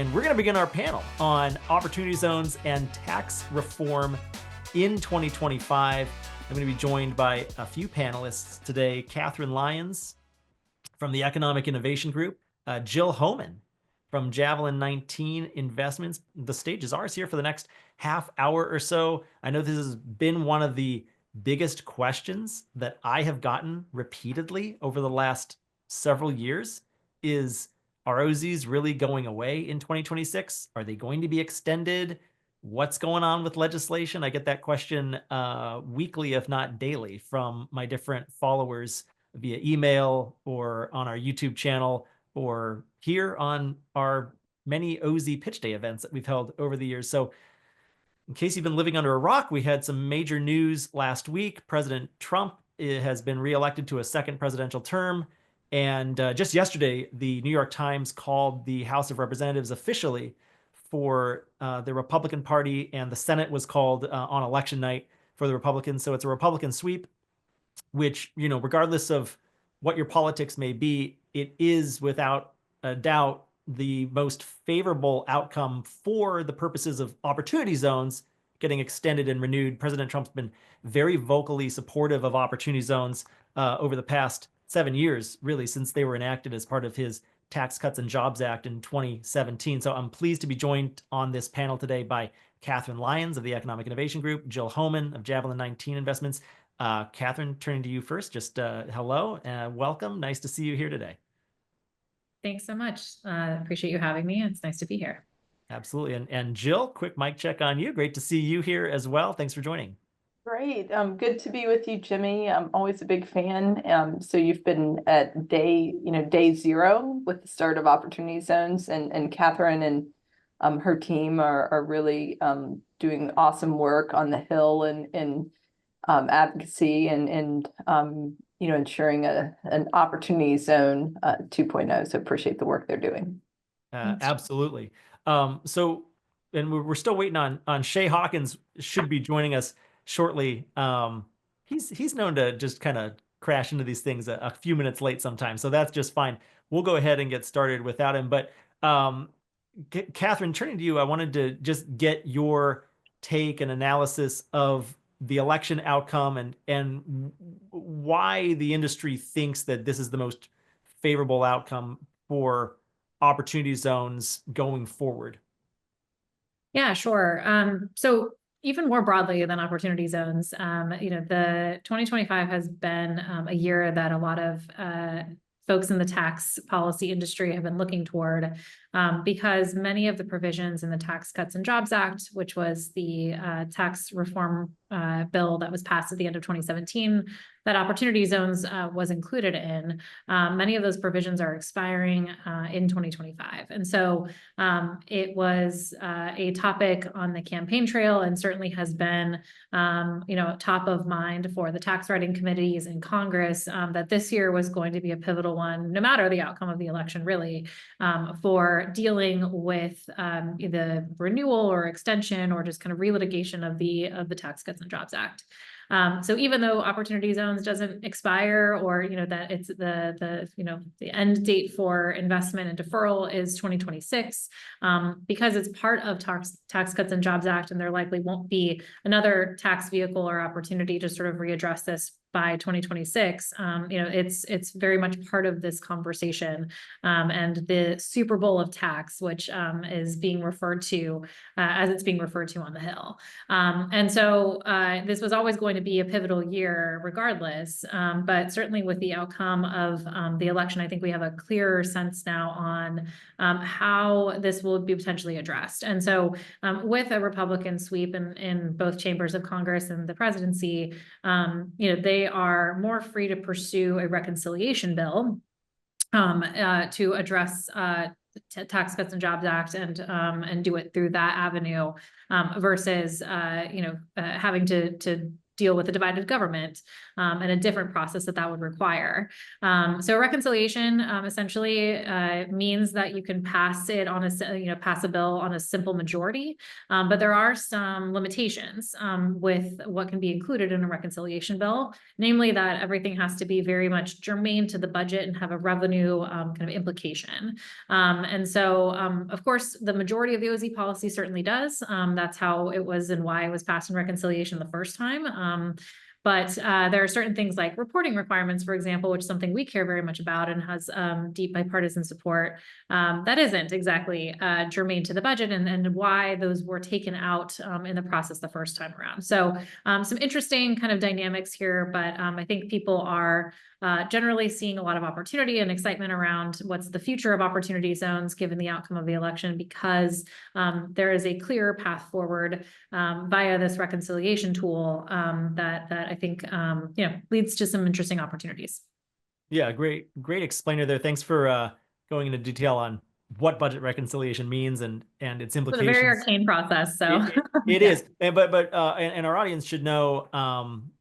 and we're going to begin our panel on opportunity zones and tax reform in 2025. I'm going to be joined by a few panelists today: Catherine Lyons from the Economic Innovation Group, Jill Homan from Javelin 19 Investments. The stage is ours here for the next half hour or so. I know this has been one of the biggest questions that I have gotten repeatedly over the last several years is, are OZs really going away in 2026? Are they going to be extended? What's going on with legislation? I get that question weekly, if not daily, from my different followers via email or on our YouTube channel or here on our many OZ Pitch Day events that we've held over the years. So in case you've been living under a rock, we had some major news last week. President Trump has been reelected to a second presidential term. And just yesterday, the New York Times called the House of Representatives officially for the Republican Party, and the Senate was called on election night for the Republicans. So it's a Republican sweep, which, you know, regardless of what your politics may be, it is without a doubt the most favorable outcome for the purposes of opportunity zones getting extended and renewed. President Trump's been very vocally supportive of opportunity zones over the past 7 years, really, since they were enacted as part of his Tax Cuts and Jobs Act in 2017. So I'm pleased to be joined on this panel today by Catherine Lyons of the Economic Innovation Group, Jill Homan of Javelin 19 Investments. Catherine, turning to you first, just hello, welcome. Nice to see you here today. Thanks so much. Appreciate you having me. It's nice to be here. Absolutely. And Jill, quick mic check on you. Great to see you here as well. Thanks for joining. Great. Good to be with you, Jimmy. I'm always a big fan. So you've been at day zero with the start of Opportunity Zones, and Catherine and her team are really doing awesome work on the Hill and advocacy and ensuring an Opportunity Zone 2.0. So appreciate the work they're doing. Absolutely. So, and we're still waiting on Shay Hawkins, should be joining us shortly. He's known to just kind of crash into these things a few minutes late sometimes, so that's just fine. We'll go ahead and get started without him. But Catherine, turning to you, I wanted to just get your take and analysis of the election outcome and why the industry thinks that this is the most favorable outcome for opportunity zones going forward. Yeah, sure. So even more broadly than opportunity zones, the 2025 has been a year that a lot of folks in the tax policy industry have been looking toward, because many of the provisions in the Tax Cuts and Jobs Act, which was the tax reform bill that was passed at the end of 2017, that opportunity zones was included in, many of those provisions are expiring in 2025. And so it was a topic on the campaign trail, and certainly has been top of mind for the tax writing committees in Congress, that this year was going to be a pivotal one, no matter the outcome of the election, really, for dealing with the renewal or extension or just kind of relitigation of the Tax Cuts and Jobs Act. So even though opportunity zones doesn't expire, or that it's the end date for investment and deferral is 2026, because it's part of Tax Cuts and Jobs Act, and there likely won't be another tax vehicle or opportunity to sort of readdress this by 2026. It's very much part of this conversation, and the Super Bowl of tax, which is being referred to as it's being referred to on the Hill. And so this was always going to be a pivotal year regardless, but certainly with the outcome of the election, I think we have a clearer sense now on how this will be potentially addressed. And so with a Republican sweep in both chambers of Congress and the presidency, they are more free to pursue a reconciliation bill to address Tax Cuts and Jobs Act and do it through that avenue, versus having to deal with a divided government, and a different process that would require. So reconciliation essentially means that you can pass it on pass a bill on a simple majority, but there are some limitations with what can be included in a reconciliation bill, namely that everything has to be very much germane to the budget and have a revenue kind of implication. And so, of course, the majority of the OZ policy certainly does. That's how it was and why it was passed in reconciliation the first time. But there are certain things like reporting requirements, for example, which is something we care very much about and has deep bipartisan support. That isn't exactly germane to the budget, and why those were taken out in the process the first time around. So some interesting kind of dynamics here, but I think people are generally seeing a lot of opportunity and excitement around what's the future of opportunity zones given the outcome of the election, because there is a clear path forward via this reconciliation tool that I think leads to some interesting opportunities. Yeah, great explainer there. Thanks for going into detail on what budget reconciliation means and its implications. It's a very arcane process, so it is. But our audience should know,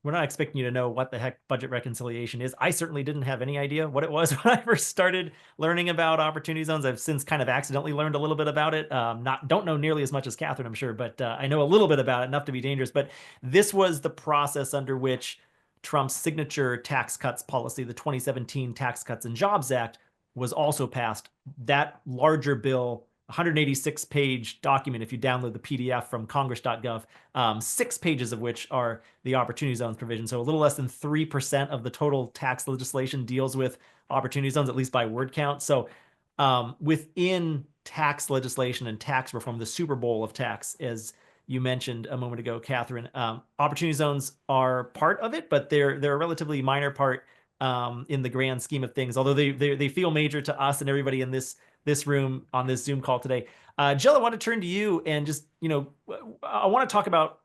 we're not expecting you to know what the heck budget reconciliation is. I certainly didn't have any idea what it was when I first started learning about opportunity zones. I've since kind of accidentally learned a little bit about it. Don't know nearly as much as Catherine, I'm sure, but I know a little bit about it, enough to be dangerous. But this was the process under which Trump's signature tax cuts policy, the 2017 Tax Cuts and Jobs Act, was also passed. That larger bill, 186-page document, if you download the PDF from congress.gov, 6 pages of which are the opportunity zones provision. So a little less than 3% of the total tax legislation deals with opportunity zones, at least by word count. So within tax legislation and tax reform, the Super Bowl of tax, as you mentioned a moment ago, Catherine, opportunity zones are part of it, but they're a relatively minor part in the grand scheme of things, although they feel major to us and everybody in this room on this Zoom call today. Jill, I want to turn to you and just, I want to talk about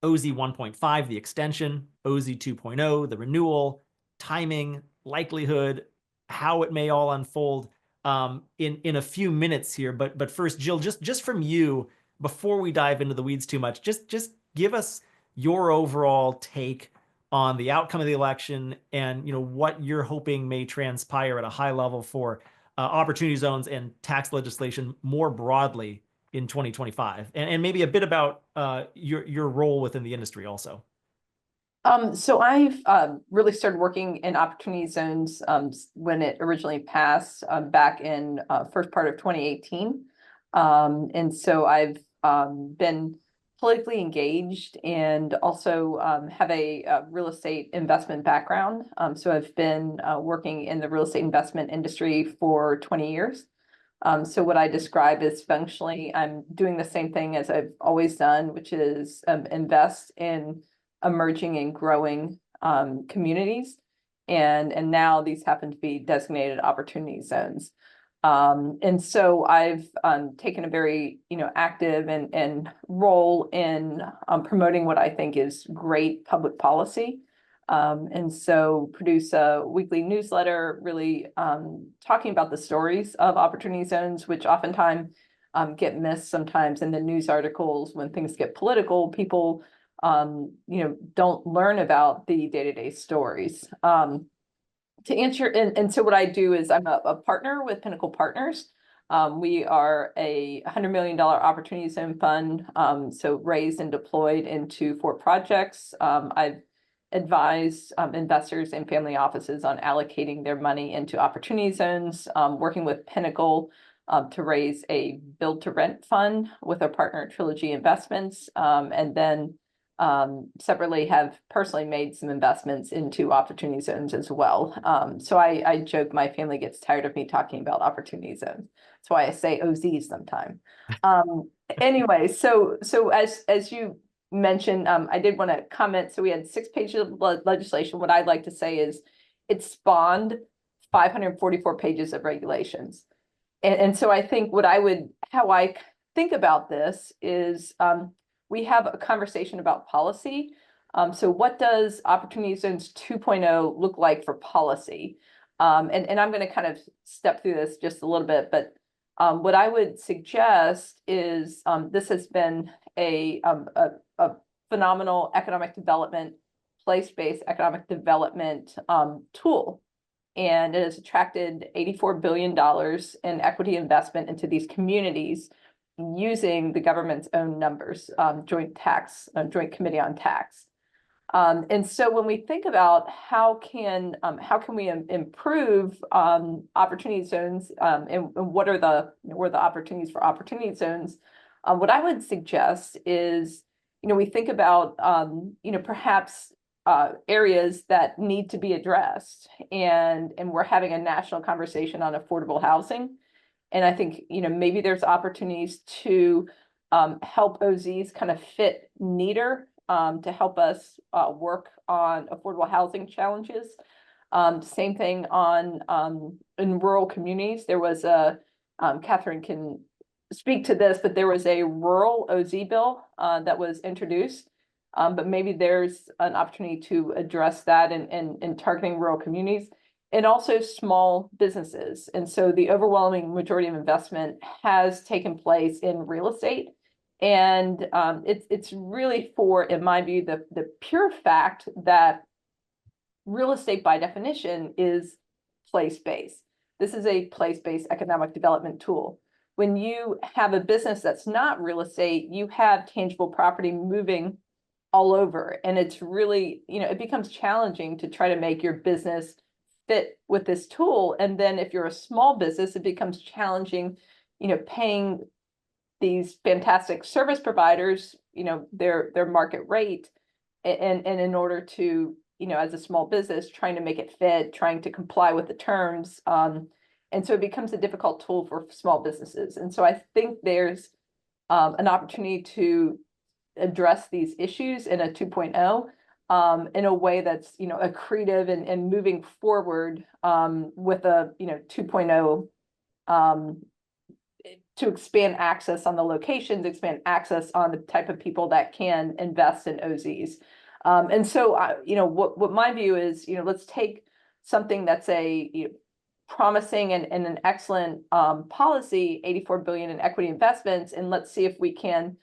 OZ 1.5, the extension, OZ 2.0, the renewal, timing, likelihood, how it may all unfold in a few minutes here. But first, Jill, just from you, before we dive into the weeds too much, just give us your overall take on the outcome of the election and what you're hoping may transpire at a high level for opportunity zones and tax legislation more broadly in 2025, and maybe a bit about your role within the industry also. So I've really started working in opportunity zones when it originally passed back in first part of 2018. And so I've been politically engaged and also have a real estate investment background. So I've been working in the real estate investment industry for 20 years. So what I describe is functionally, I'm doing the same thing as I've always done, which is invest in emerging and growing communities. And now these happen to be designated opportunity zones. And so I've taken a very, active and role in promoting what I think is great public policy. And so produce a weekly newsletter, really talking about the stories of opportunity zones, which oftentimes get missed sometimes in the news articles. When things get political, people, don't learn about the day-to-day stories. To answer, and so what I do is I'm a partner with Pinnacle Partners. We are a $100 million opportunity zone fund, so raised and deployed into 4 projects. I've advised investors and family offices on allocating their money into opportunity zones, working with Pinnacle to raise a build-to-rent fund with our partner Trilogy Investments, and then separately have personally made some investments into opportunity zones as well. So I joke my family gets tired of me talking about opportunity zones. That's why I say OZs sometime. Anyway, so as you mentioned, I did want to comment. So we had 6 pages of legislation. What I'd like to say is it spawned 544 pages of regulations. And so I think how I think about this is we have a conversation about policy. So what does Opportunity Zones 2.0 look like for policy? And I'm going to kind of step through this just a little bit, but what I would suggest is this has been a phenomenal economic development, place-based economic development tool. And it has attracted $84 billion in equity investment into these communities using the government's own numbers, joint committee on tax. And so when we think about how can we improve opportunity zones, and what are the opportunities for opportunity zones, what I would suggest is, we think about perhaps areas that need to be addressed, and we're having a national conversation on affordable housing. And I think, maybe there's opportunities to help OZs kind of fit neater to help us work on affordable housing challenges. Same thing in rural communities. There was Catherine can speak to this, but there was a rural OZ bill that was introduced. But maybe there's an opportunity to address that in targeting rural communities. And also small businesses. And so the overwhelming majority of investment has taken place in real estate. And it's really for, in my view, the pure fact that real estate by definition is place-based. This is a place-based economic development tool. When you have a business that's not real estate, you have tangible property moving all over. And it's really, it becomes challenging to try to make your business fit with this tool. And then if you're a small business, it becomes challenging, paying these fantastic service providers, their market rate. And in order to, as a small business, trying to make it fit, trying to comply with the terms. And so it becomes a difficult tool for small businesses. And so I think there's an opportunity to address these issues in a 2.0. In a way that's, accretive and moving forward with a, 2.0 to expand access on the locations, expand access on the type of people that can invest in OZs. And so, what my view is, let's take something that's a promising and an excellent policy, 84 billion in equity investments, and let's see if we can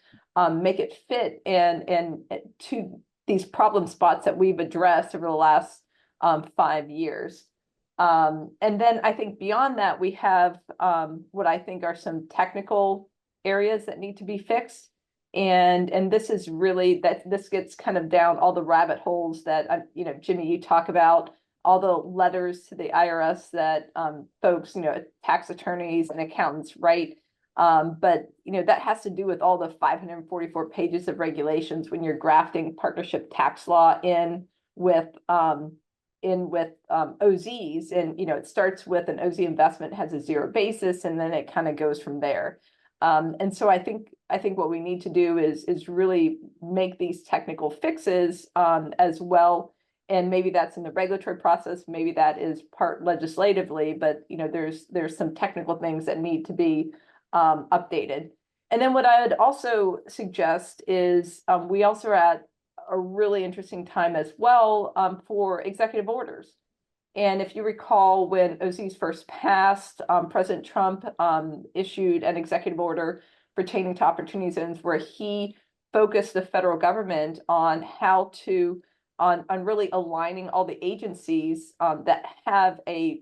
make it fit and to these problem spots that we've addressed over the last 5 years. And then I think beyond that, we have what I think are some technical areas that need to be fixed. And this is really this gets kind of down all the rabbit holes that, Jimmy, you talk about, all the letters to the IRS that folks, tax attorneys and accountants write. But that has to do with all the 544 pages of regulations when you're grafting partnership tax law in with OZs, and it starts with an OZ investment has a zero basis, and then it kind of goes from there. And so I think what we need to do is really make these technical fixes as well. And maybe that's in the regulatory process, maybe that is part legislatively, but there's some technical things that need to be updated. And then what I would also suggest is we also are at a really interesting time as well for executive orders. And if you recall, when OZs first passed, President Trump issued an executive order pertaining to opportunity zones where he focused the federal government on how to on really aligning all the agencies that have a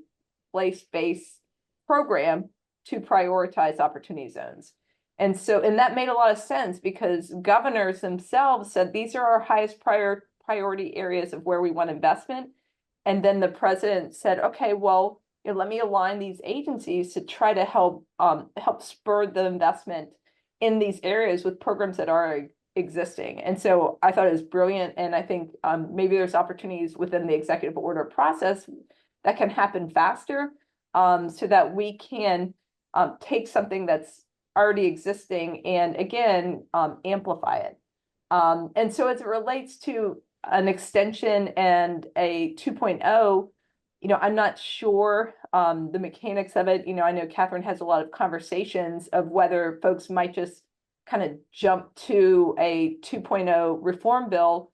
place-based program to prioritize opportunity zones. And that made a lot of sense because governors themselves said these are our highest priority areas of where we want investment. And then the president said, okay, well, let me align these agencies to try to help spur the investment in these areas with programs that are existing. And so I thought it was brilliant. And I think maybe there's opportunities within the executive order process that can happen faster so that we can take something that's already existing and again, amplify it. And so as it relates to an extension and a 2.0, I'm not sure the mechanics of it. I know Catherine has a lot of conversations of whether folks might just kind of jump to a 2.0 reform bill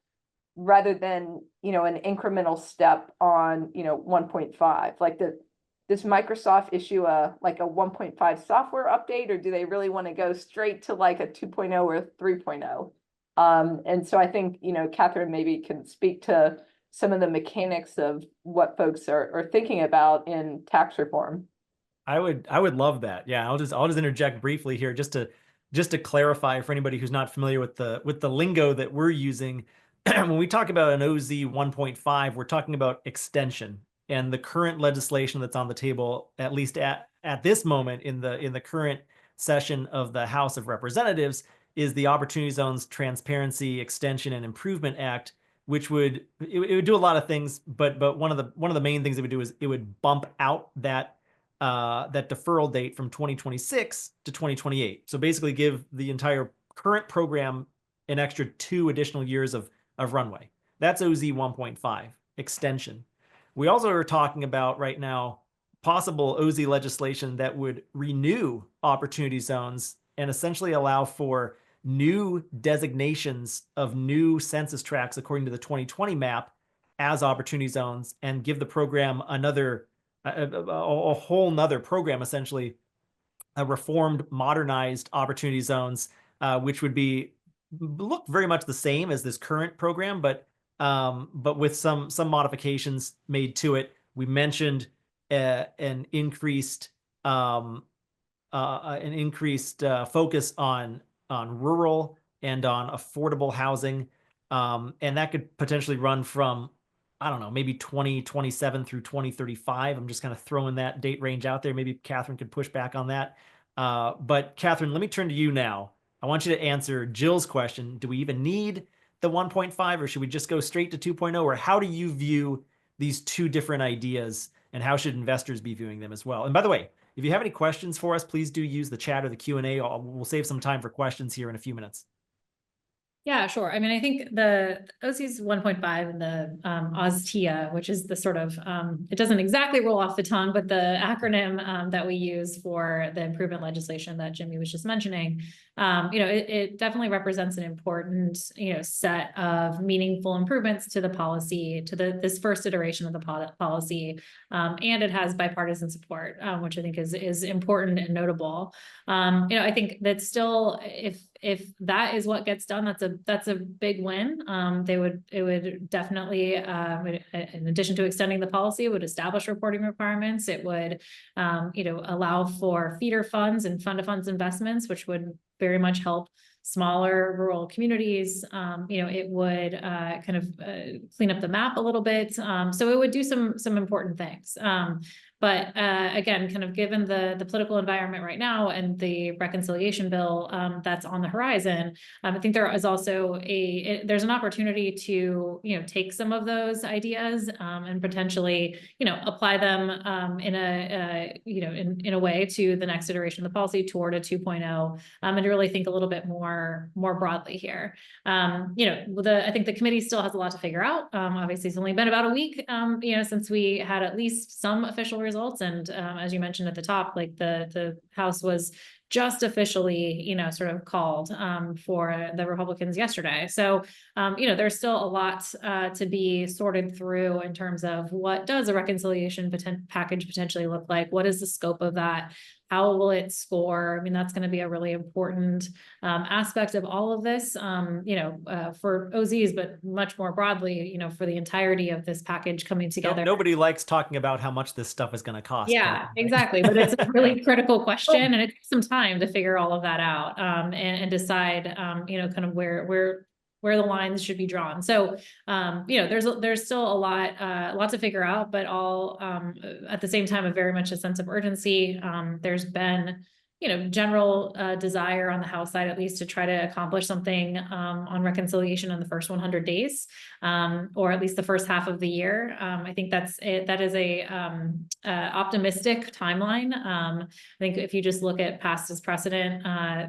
rather than, an incremental step on, 1.5. Like does Microsoft issue a 1.5 software update, or do they really want to go straight to like a 2.0 or 3.0? And so I think, Catherine maybe can speak to some of the mechanics of what folks are thinking about in tax reform. I would love that. Yeah, I'll just interject briefly here just to clarify for anybody who's not familiar with the lingo that we're using. When we talk about an OZ 1.5, we're talking about extension, and the current legislation that's on the table, at least at this moment in the current session of the House of Representatives, is the Opportunity Zones Transparency Extension and Improvement Act, which would do a lot of things, but one of the main things it would do is it would bump out that deferral date from 2026 to 2028. So basically give the entire current program an extra 2 additional years of runway. That's OZ 1.5 extension. We also are talking about right now possible OZ legislation that would renew opportunity zones and essentially allow for new designations of new census tracts according to the 2020 map as opportunity zones, and give the program another a whole nother program, essentially a reformed, modernized opportunity zones, which would look very much the same as this current program, but with some modifications made to it. We mentioned an increased focus on rural and on affordable housing, and that could potentially run from, I don't know, maybe 2027 through 2035. I'm just kind of throwing that date range out there. Maybe Catherine could push back on that. But Catherine, let me turn to you now. I want you to answer Jill's question. Do we even need the 1.5, or should we just go straight to 2.0? Or how do you view these two different ideas, and how should investors be viewing them as well? And by the way, if you have any questions for us, please do use the chat or the Q&A. We'll save some time for questions here in a few minutes. Yeah, sure. I mean, I think the OC's 1.5 and the OSTIA, which is the sort of, it doesn't exactly roll off the tongue, but the acronym that we use for the improvement legislation that Jimmy was just mentioning, it definitely represents an important, set of meaningful improvements to the policy, to this first iteration of the policy. And it has bipartisan support, which I think is important and notable. I think that still, if that is what gets done, that's a big win. It would definitely, in addition to extending the policy, it would establish reporting requirements. It would, allow for feeder funds and fund of funds investments, which would very much help smaller rural communities. It would kind of clean up the map a little bit. So it would do some important things. But again, kind of given the political environment right now and the reconciliation bill that's on the horizon, I think there is also there's an opportunity to take some of those ideas and potentially apply them in a way to the next iteration of the policy toward a 2.0, and to really think a little bit more broadly here. I think the committee still has a lot to figure out. Obviously, it's only been about a week since we had at least some official results, and as you mentioned at the top, like the House was just officially sort of called for the Republicans yesterday. So there's still a lot to be sorted through in terms of what does a reconciliation package potentially look like? What is the scope of that? How will it score? I mean, that's going to be a really important aspect of all of this, for OZs, but much more broadly, for the entirety of this package coming together. Nobody likes talking about how much this stuff is going to cost. Yeah, exactly. But it's a really critical question, and it takes some time to figure all of that out and decide, kind of where the lines should be drawn. So, there's still a lot to figure out, but all at the same time, a very much a sense of urgency. There's been, general desire on the House side, at least, to try to accomplish something on reconciliation in the first 100 days, or at least the first half of the year. I think that is a optimistic timeline. I think if you just look at past as precedent,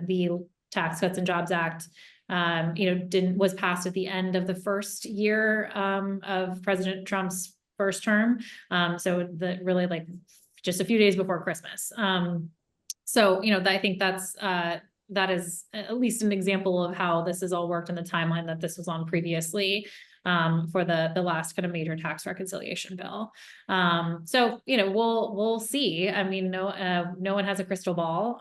the Tax Cuts and Jobs Act was passed at the end of the first year of President Trump's first term. So really like just a few days before Christmas. So, I think that is at least an example of how this has all worked in the timeline that this was on previously, for the last kind of major tax reconciliation bill. So, we'll see. I mean, no one has a crystal ball,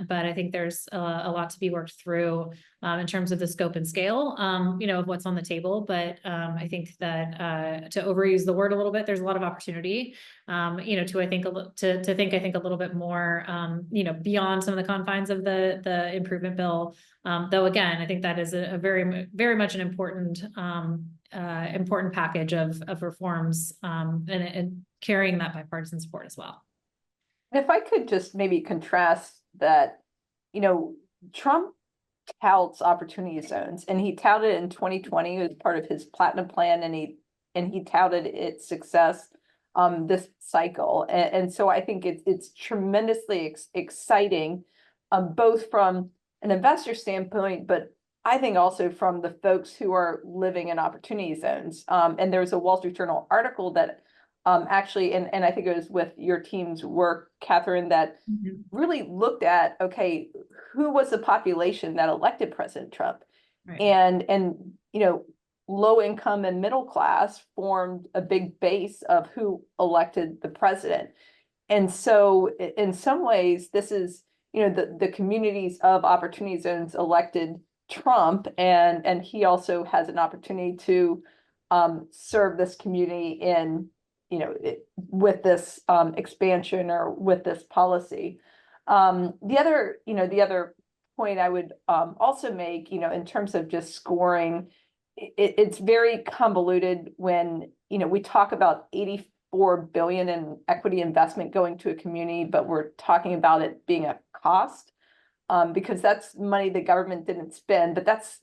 but I think there's a lot to be worked through in terms of the scope and scale, of what's on the table. But I think that to overuse the word a little bit, there's a lot of opportunity, to think a little bit more, beyond some of the confines of the improvement bill. Though again, I think that is a very, very much an important package of reforms, and carrying that bipartisan support as well. If I could just maybe contrast that, Trump touts opportunity zones, and he touted it in 2020 as part of his platinum plan, and he touted its success this cycle. And so I think it's tremendously exciting, both from an investor standpoint, but I think also from the folks who are living in opportunity zones. And there's a Wall Street Journal article that actually, and I think it was with your team's work, Catherine, that really looked at, okay, who was the population that elected President Trump? Right. And low income and middle class formed a big base of who elected the president. And so in some ways, this is, the communities of opportunity zones elected Trump, and he also has an opportunity to serve this community in, with this expansion or with this policy. The other point I would also make, in terms of just scoring, it's very convoluted when, we talk about 84 billion in equity investment going to a community, but we're talking about it being a cost, because that's money the government didn't spend, but that's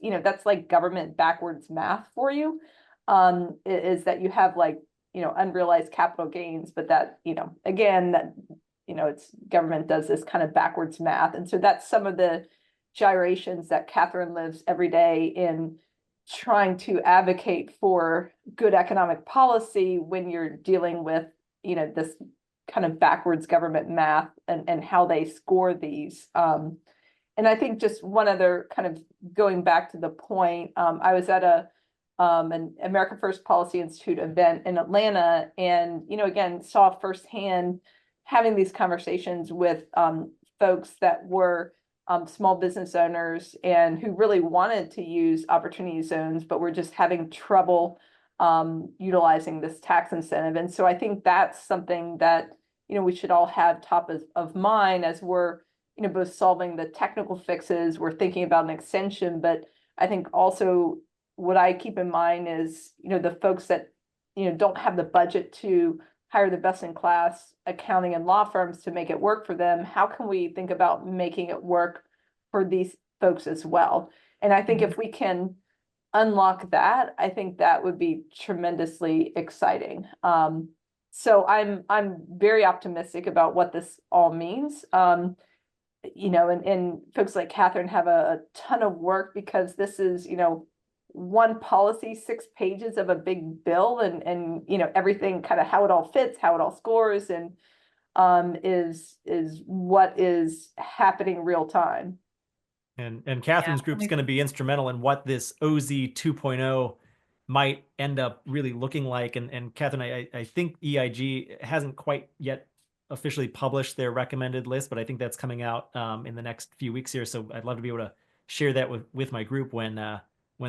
like government backwards math for you, is that you have like, unrealized capital gains, but that, again, that, it's government does this kind of backwards math. And so that's some of the gyrations that Catherine lives every day in, trying to advocate for good economic policy when you're dealing with, this kind of backwards government math and how they score these. And I think just one other kind of going back to the point, I was at an America First Policy Institute event in Atlanta, and, again, saw firsthand having these conversations with folks that were small business owners and who really wanted to use opportunity zones, but were just having trouble utilizing this tax incentive. And so I think that's something that, we should all have top of mind as we're, both solving the technical fixes, we're thinking about an extension, but I think also what I keep in mind is, the folks that, don't have the budget to hire the best in class accounting and law firms to make it work for them. How can we think about making it work for these folks as well? And I think if we can unlock that, I think that would be tremendously exciting. So I'm very optimistic about what this all means. And folks like Catherine have a ton of work, because this is, one policy, 6 pages of a big bill, and everything kind of how it all fits, how it all scores, and is what is happening real time. And Catherine's group's going to be instrumental in what this OZ 2.0 might end up really looking like. And Catherine, I think EIG hasn't quite yet officially published their recommended list, but I think that's coming out in the next few weeks here. So I'd love to be able to share that with my group when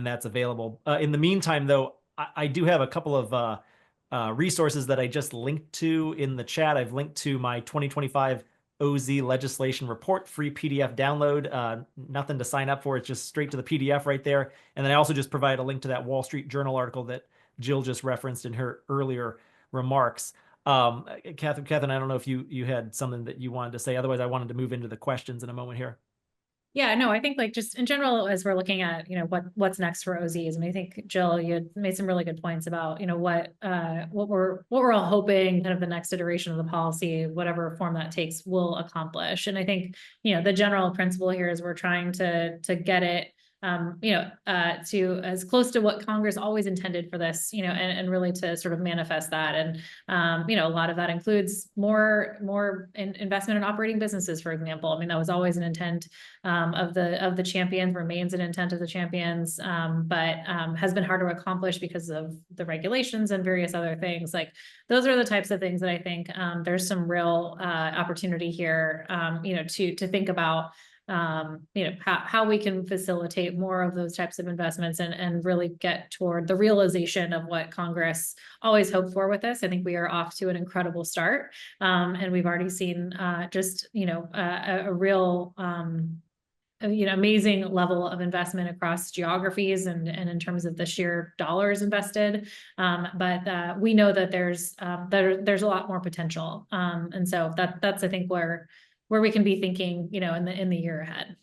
that's available. In the meantime, though, I do have a couple of resources that I just linked to in the chat. I've linked to my 2025 OZ legislation report, free PDF download, nothing to sign up for. It's just straight to the PDF right there. And then I also just provide a link to that Wall Street Journal article that Jill just referenced in her earlier remarks. Catherine, I don't know if you had something that you wanted to say. Otherwise, I wanted to move into the questions in a moment here. Yeah, no, I think like just in general, as we're looking at, what's next for OZs. I mean, I think Jill, you had made some really good points about, what we're all hoping kind of the next iteration of the policy, whatever form that takes, will accomplish. And I think, the general principle here is we're trying to get it, to as close to what Congress always intended for this, and really to sort of manifest that. And, a lot of that includes more investment in operating businesses, for example. I mean, that was always an intent of the champions, remains an intent of the champions, but has been hard to accomplish because of the regulations and various other things. Like, those are the types of things that I think there's some real opportunity here, to think about how we can facilitate more of those types of investments and really get toward the realization of what Congress always hoped for with this. I think we are off to an incredible start. And we've already seen a real amazing level of investment across geographies and in terms of the sheer dollars invested. But we know that there's a lot more potential. And so that's I think where we can be thinking, in the year ahead.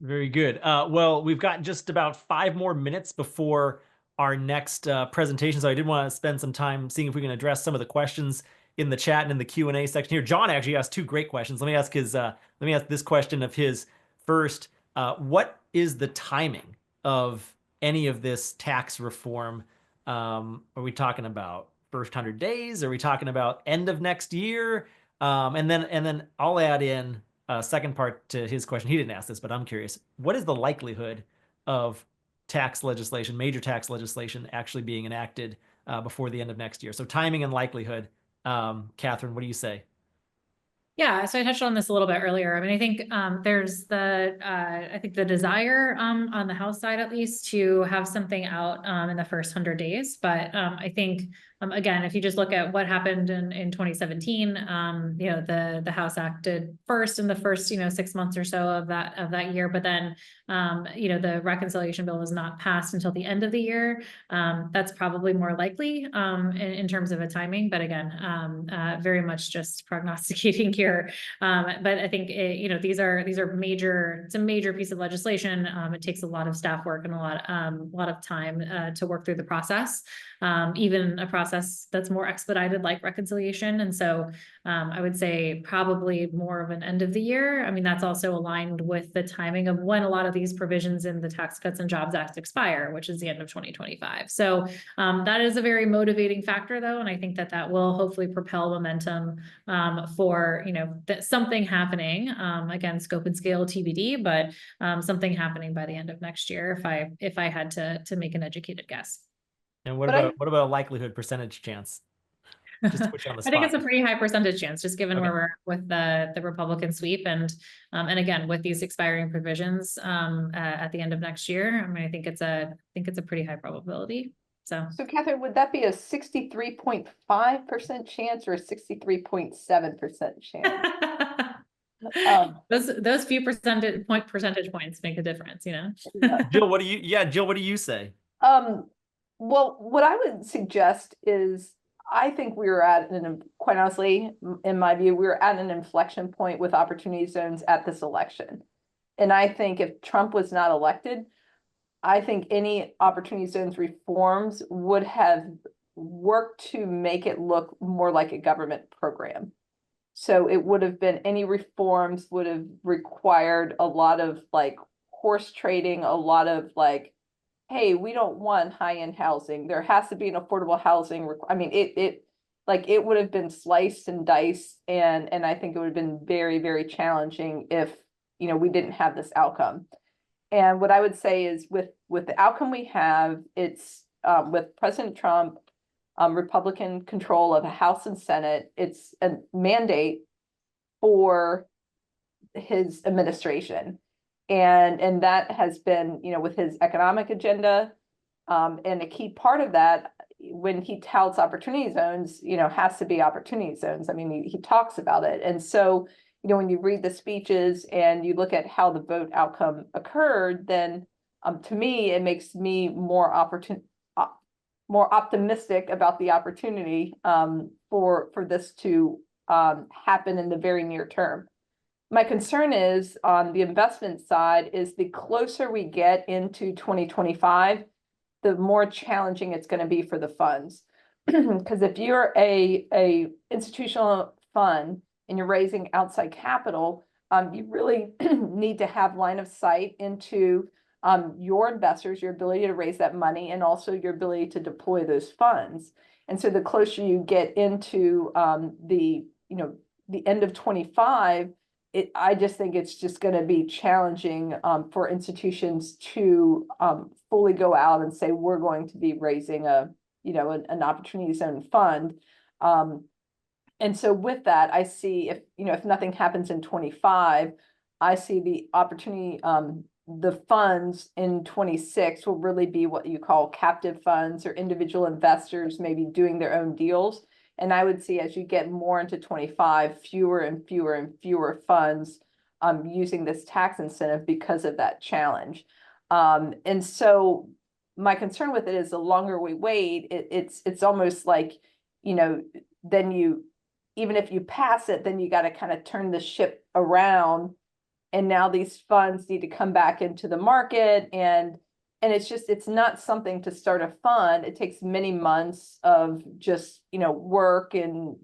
Very good. Well, we've got just about 5 more minutes before our next presentation. So I did want to spend some time seeing if we can address some of the questions in the chat and in the Q&A section here. John actually asked 2 great questions. Let me ask this question of his first. What is the timing of any of this tax reform? Are we talking about first 100 days? Are we talking about end of next year? And then I'll add in a second part to his question. He didn't ask this, but I'm curious. What is the likelihood of tax legislation, major tax legislation, actually being enacted before the end of next year? So timing and likelihood. Catherine, what do you say? Yeah, so I touched on this a little bit earlier. I mean, I think there's the desire on the House side, at least, to have something out in the first 100 days. But I think, again, if you just look at what happened in 2017, the House acted first in the first 6 months or so of that year. But then the reconciliation bill was not passed until the end of the year. That's probably more likely in terms of a timing. But again, very much just prognosticating here. But I think these are major. It's a major piece of legislation. It takes a lot of staff work and a lot of time to work through the process. Even a process that's more expedited, like reconciliation. And so I would say probably more of an end of the year. I mean, that's also aligned with the timing of when a lot of these provisions in the Tax Cuts and Jobs Act expire, which is the end of 2025. So that is a very motivating factor, though, and I think that will hopefully propel momentum for something happening. Again, scope and scale TBD, but something happening by the end of next year, if I had to make an educated guess. And what about a likelihood percentage chance? Just to put you on the spot. I think it's a pretty high percentage chance, just given where we're at with the Republican sweep, and again with these expiring provisions at the end of next year. I mean, I think it's a pretty high probability. So Catherine, would that be a 63.5% chance or a 63.7% chance? Those few percentage points make a difference, Jill, what do you say? Well, what I would suggest is, I think we were quite honestly, in my view, we were at an inflection point with opportunity zones at this election. And I think if Trump was not elected, I think any opportunity zones reforms would have worked to make it look more like a government program. So it would have been, any reforms would have required a lot of horse trading, a lot of hey, we don't want high-end housing. There has to be an affordable housing. I mean, it would have been sliced and diced, and I think it would have been very, very challenging if we didn't have this outcome. And what I would say is, with the outcome we have, it's with President Trump, Republican control of the House and Senate. It's a mandate for his administration. And that has been, with his economic agenda, and a key part of that, when he touts opportunity zones, has to be opportunity zones. I mean, he talks about it. And so, when you read the speeches and you look at how the vote outcome occurred, then to me, it makes me more optimistic about the opportunity for this to happen in the very near term. My concern is, on the investment side, is the closer we get into 2025, the more challenging it's going to be for the funds. Because if you're a institutional fund and you're raising outside capital, you really need to have line of sight into your investors, your ability to raise that money, and also your ability to deploy those funds. And so the closer you get into the end of 25, I just think it's just going to be challenging for institutions to fully go out and say, we're going to be raising an opportunity zone fund. And so with that, I see, if nothing happens in 25, I see the opportunity, the funds in 26 will really be what you call captive funds or individual investors maybe doing their own deals. And I would see as you get more into 25, fewer and fewer and fewer funds using this tax incentive because of that challenge. And so my concern with it is the longer we wait, it's almost like, then even if you pass it, then you got to kind of turn the ship around. And now these funds need to come back into the market. And it's not something to start a fund. It takes many months of just, work and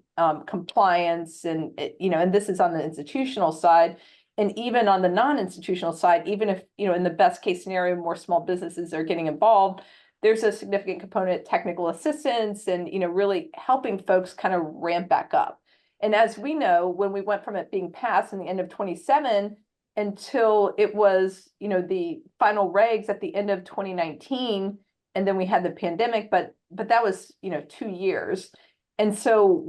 compliance and, and this is on the institutional side. And even on the non-institutional side, even if, in the best case scenario, more small businesses are getting involved, there's a significant component of technical assistance and, really helping folks kind of ramp back up. And as we know, when we went from it being passed in the end of 27 until it was, the final regs at the end of 2019, and then we had the pandemic, but that was, 2 years. And so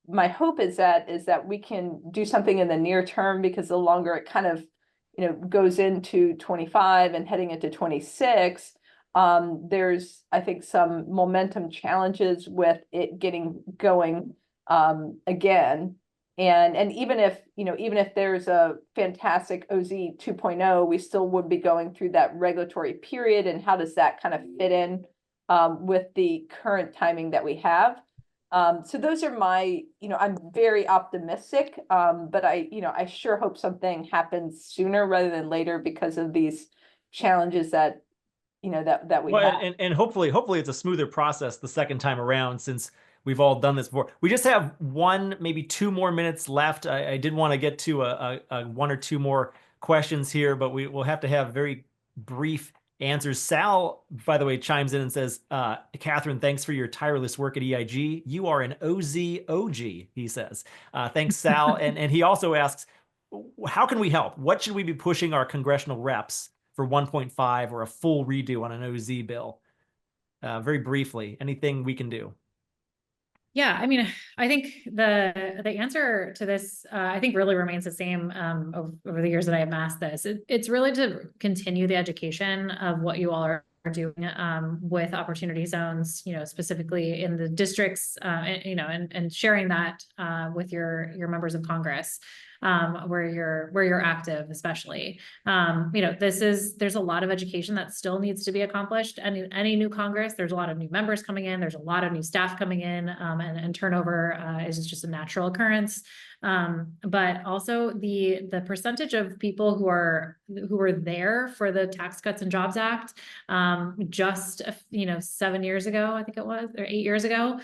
my hope is that we can do something in the near term, because the longer it kind of, goes into 25 and heading into 26, there's, I think, some momentum challenges with it getting going again. And even if there's a fantastic OZ 2.0, we still would be going through that regulatory period. And how does that kind of fit in with the current timing that we have? So those are my, I'm very optimistic, but I sure hope something happens sooner rather than later because of these challenges that, that we have. And hopefully it's a smoother process the second time around, since we've all done this before. We just have maybe 2 more minutes left. I did want to get to a 1 or 2 more questions here, but we'll have to have very brief answers. Sal, by the way, chimes in and says, Catherine, thanks for your tireless work at EIG. You are an OZ OG, he says. Thanks, Sal. and he also asks, how can we help? What should we be pushing our congressional reps for 1.5 or a full redo on an OZ bill? Very briefly, anything we can do? Yeah, I mean, I think the answer to this, I think, really remains the same over the years that I have masked this. It's really to continue the education of what you all are doing with opportunity zones, specifically in the districts, and sharing that with your members of Congress. Where you're active, especially. There's a lot of education that still needs to be accomplished. And any new Congress, there's a lot of new members coming in, there's a lot of new staff coming in, and turnover is just a natural occurrence. But also the percentage of people who were there for the Tax Cuts and Jobs Act just 7 years ago, I think it was, or 8 years ago,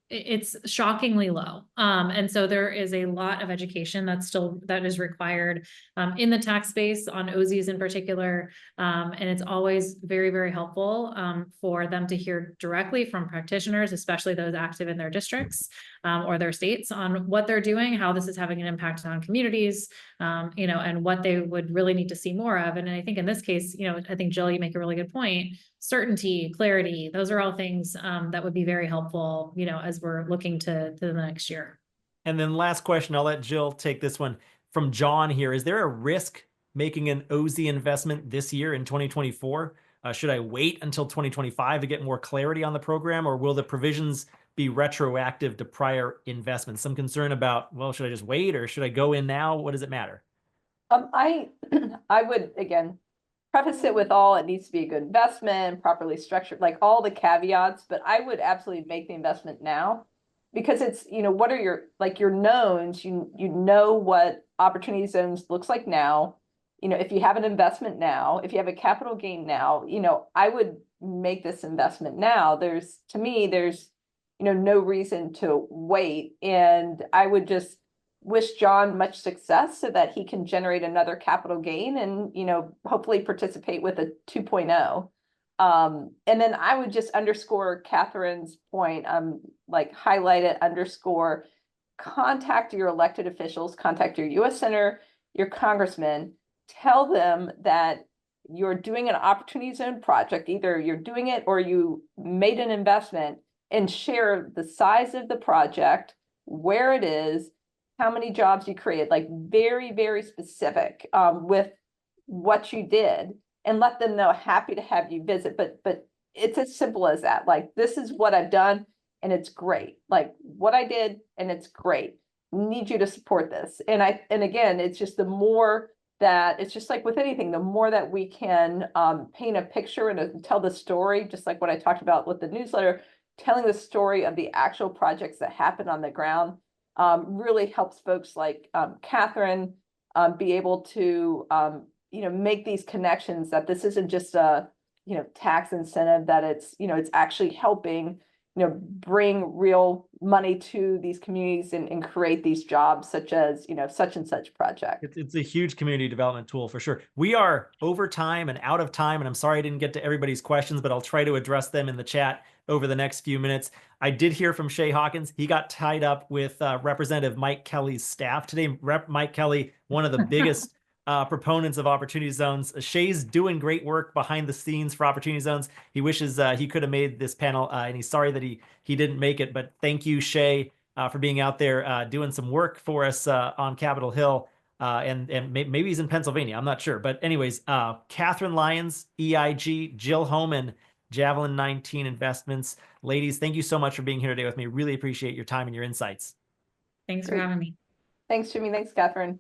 it's shockingly low. And so there is a lot of education that is required in the tax space on OZs in particular. And it's always very, very helpful for them to hear directly from practitioners, especially those active in their districts or their states, on what they're doing, how this is having an impact on communities, and what they would really need to see more of. And I think in this case, I think, Jill, you make a really good point. Certainty, clarity, those are all things that would be very helpful, as we're looking to the next year. And then last question, I'll let Jill take this one from John here. Is there a risk making an OZ investment this year in 2024? Should I wait until 2025 to get more clarity on the program, or will the provisions be retroactive to prior investments? Some concern about, well, should I just wait or should I go in now? What does it matter? I would, again, preface it with it needs to be a good investment, properly structured, like all the caveats, but I would absolutely make the investment now, because it's, what are your knowns, you know what opportunity zones looks like now. If you have an investment now, if you have a capital gain now, I would make this investment now. There's no reason to wait. And I would just wish John much success so that he can generate another capital gain and, hopefully participate with a 2.0. And then I would just underscore Catherine's point, highlight it, underscore, contact your elected officials, contact your U.S. Senator, your congressman, tell them that you're doing an opportunity zone project, either you're doing it or you made an investment, and share the size of the project, where it is, how many jobs you created, like very, very specific with what you did, and let them know, happy to have you visit. But it's as simple as that. Like, this is what I've done and it's great. Like what I did and it's great. Need you to support this. And again, it's just the more that, it's just like with anything, the more that we can paint a picture and tell the story, just like what I talked about with the newsletter, telling the story of the actual projects that happen on the ground really helps folks like Catherine be able to make these connections, that this isn't just a tax incentive, that it's actually helping bring real money to these communities and create these jobs, such as such and such project. It's a huge community development tool for sure. We are over time and out of time, and I'm sorry I didn't get to everybody's questions, but I'll try to address them in the chat over the next few minutes. I did hear from Shay Hawkins. He got tied up with Representative Mike Kelly's staff today. Rep Mike Kelly, one of the biggest proponents of Opportunity Zones. Shay's doing great work behind the scenes for Opportunity Zones. He wishes he could have made this panel, and he's sorry that he didn't make it. But thank you, Shay, for being out there doing some work for us on Capitol Hill. And maybe he's in Pennsylvania. I'm not sure. But anyways, Catherine Lyons, EIG, Jill Homan, Javelin 19 Investments. Ladies, thank you so much for being here today with me. Really appreciate your time and your insights. Thanks for having me. Thanks, Jimmy. Thanks, Catherine.